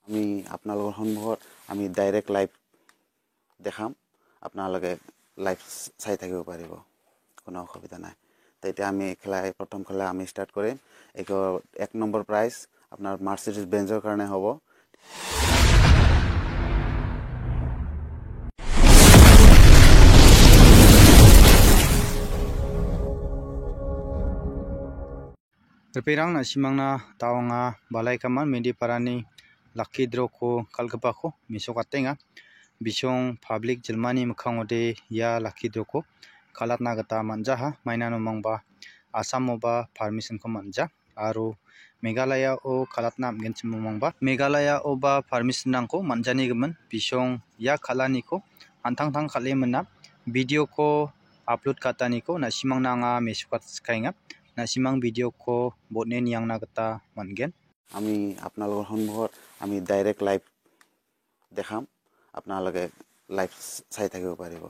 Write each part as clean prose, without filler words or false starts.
আমি আপোনালোকৰ সন্মুখত আমি ডাইৰেক্ট লাইভ দেখাম আপোনালোকে লাইভ চাই থাকিব পাৰিব কোনো অসুবিধা নাই তেতিয়া আমি প্ৰথম খেলা আমি স্টাৰ্ট কৰিম এক নম্বৰ প্ৰাইজ আপোনাৰ মাৰ্সিডিজ বেঞ্জৰ কাৰণে হ'ব Perang na simangna tawanga balai kaman mendi parani lucky draw ko kalgapako misokatenga bisong public jelmani mukhangode ya lucky draw ko kalatna gata manjaha mainano mangba asam ba permission ko manja aro Meghalaya o kalatna amgenchimo mangba Meghalaya o ba permission nangko manjani gemen bisong ya kalani ko antang kalemena video ko upload katani ko na simangna nga mesukat skainga nasimang video ko botne niyang nagata mangen আমি আপোনালোকৰ সন্মুখত আমি direct live দেখাম আপোনালোকে live চাই থাকিব পাৰিব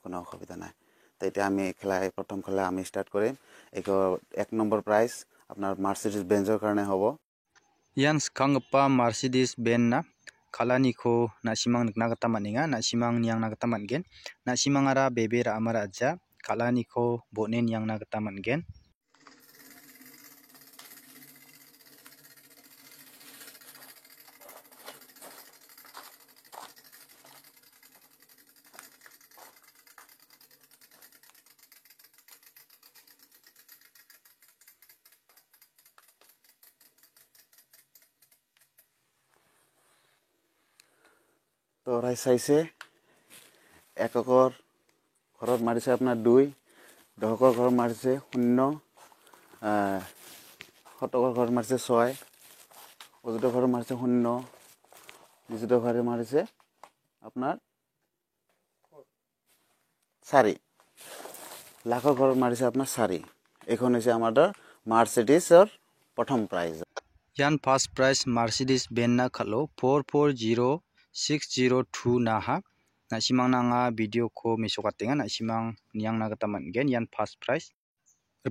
কোনো অসুবিধা নাই তেতিয়া আমি প্ৰথম খেলা আমি স্টাৰ্ট কৰিম এক নম্বৰ প্ৰাইজ আপোনাৰ মাৰ্সিডিজ বেঞ্জৰ কাৰণে হ'ব yan skangpa Mercedes Benz na kalani ko nasimang nagata maninga nasimang niyang nagata mangen nasimang ara bebe ra amara aja kalani ko botne niyang nagata mangen তো রাইজ চাইছে একৰ ঘৰত মাৰিছে আপোনাৰ 2 দহকৰ ঘৰত মাৰিছে 0 শতকৰ ঘৰত মাৰিছে 6 অযুতৰ ঘৰত মাৰিছে 0 নিযুতৰ ঘৰত মাৰিছে আপোনাৰ 4 লাখৰ ঘৰত মাৰিছে আপোনাৰ 4 এখন হৈছে আমাৰ মাৰ্সিডিজৰ প্ৰথম prize yan first prize Mercedes Benz na khalo 440602 na ha nasimang na nga video ko misokatenga nasimang niyang nagata mangen yan first prize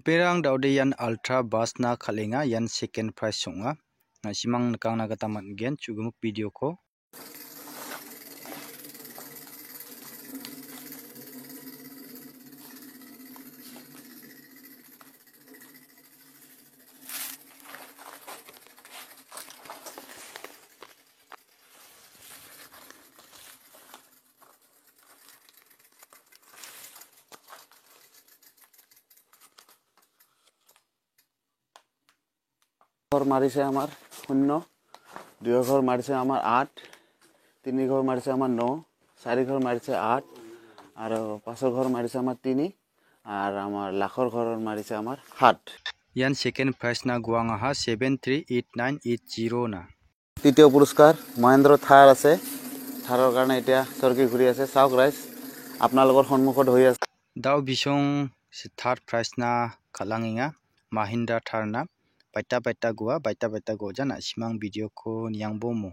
perang daude yan ultra bus na khalenga yan second prize songa nasimang nakang nagata mangen chugumuk video ko ঘৰ মাৰিছে আমাৰ 0 2 ঘৰ মাৰিছে আমাৰ 8 3 ঘৰ মাৰিছে আমাৰ 9 4 ঘৰ মাৰিছে 8 আৰু 5 ঘৰ মাৰিছে আমাৰ 3 আৰু আমাৰ লাখৰ ঘৰ মাৰিছে আমাৰ 7 yan second prize na guanga ha 738980 na তৃতীয় পুৰস্কাৰ মহেন্দ্ৰ থাৰ আছে থাৰৰ কাৰণে এতিয়া চৰকি ঘূৰি আছে চাওক ৰাইজ আপোনালোকৰ সন্মুখত হৈ আছে daw bisong si third prize na khalanginga Mahindra Thar na baita go jana simang video ko niyang bomo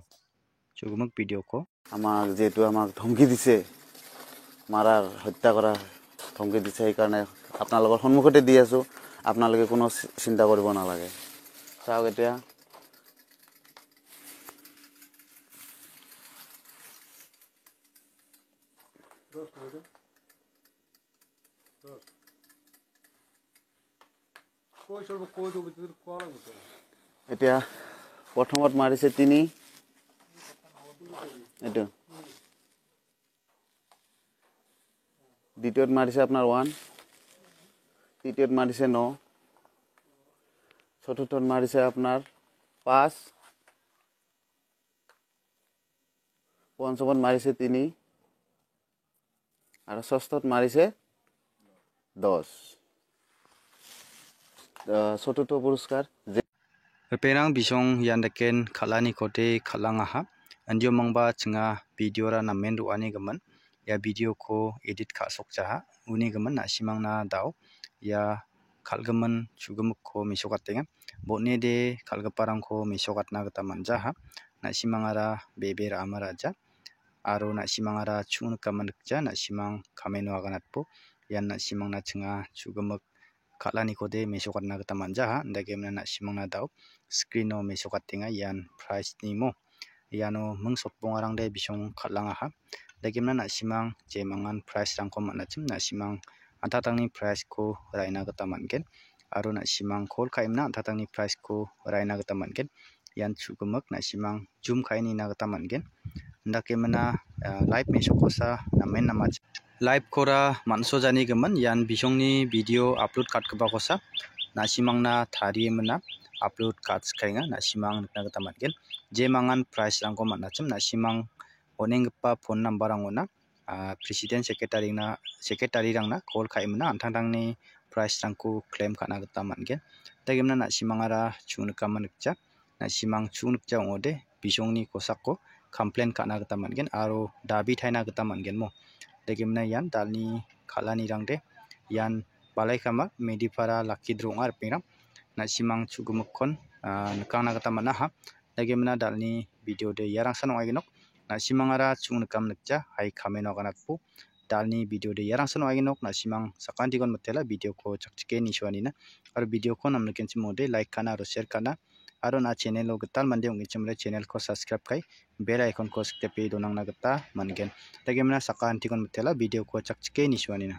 chugumuk video ko আমাক যেটো আমাক ধমকি দিছে মাৰাৰ হত্যা কৰা ধমকি দিছে এই কাৰণে আপোনালোকৰ সন্মুখতে দি আছো আপোনালোকে কোনো চিন্তা কৰিব নালাগে চাওক এতিয়া এতিয়া প্ৰথমত মাৰিছে 3 এটো দ্বিতীয়ত মাৰিছে আপোনাৰ 1 তৃতীয়ত মাৰিছে 9 চতুৰ্থত মাৰিছে আপোনাৰ 5 পঞ্চমত মাৰিছে 3 আৰু ষষ্ঠত মাৰিছে 10 চতুৰ্থ পুৰস্কাৰ perang bisong yandaken khalani kote khalangaha andio mangba chinga video ra namen ruani gaman ya video ko edit kha sokjaha uni gaman nasimang na daw ya khalgaman chugumuk ko misokatenga botne de khalgaparang ko misokatna gata manjaha nasimang ara beber amaraja aro nasimang ara chung kamanukja nasimang kameno aganatpo yan nasimang na chinga chugumuk kalani kode mesokatna gata manjaha ndage mena nasimang na daw screen o mesokatenga yan price nimo iano mengsopong arangde bisong khatlangaha. Dagimna nasimang je mangan price rangko manachim nasimang antatangni price ko raina gita man·gen aro nasimang call kaimna antatangni price ko raina gita man·gen. Ian chugimak nasimang zoom kainina gita man·gen. Indakemana live mesokosa namen namach live kora mansojani gimin ian bisongni video upload katgipakosa nasimangna tariemana upload katskainga nasimang nikna gita man·gen. Je mangan price rangko man·achim nasimang onenggipa phone number-rangona president secretary-rangna call kaimana antangtangni price rangko claim kana gita man·gen. Dagimna nasimangara chungnikama nikja nasimang chungnikja ong·ode bisongni kosako complain kana gita man·gen aro dabi taina gita man·genmo. Dagimna ian dalni kal·anirangde ian Balaikamak Medipara Lakidro ong·a ripengrang nasimang chugimikkon nikangna gita man·aha. Dagimna dalni videode iarangsan ong·a genok nasimangara chungnikam nikja hai kamen waganatpo dalni videode iarangsan ong·a genok nasimang sakantikon mitela videoko chakchike nisuanina aro videoko namnikenchimode like kana aro share kana aro na channel o gital mande ong·genchimre channel ko subscribe kai bell icon ko sikdepe donangna gita man·gen. Dagimna sakantikon mitela videoko chakchike nisuanina.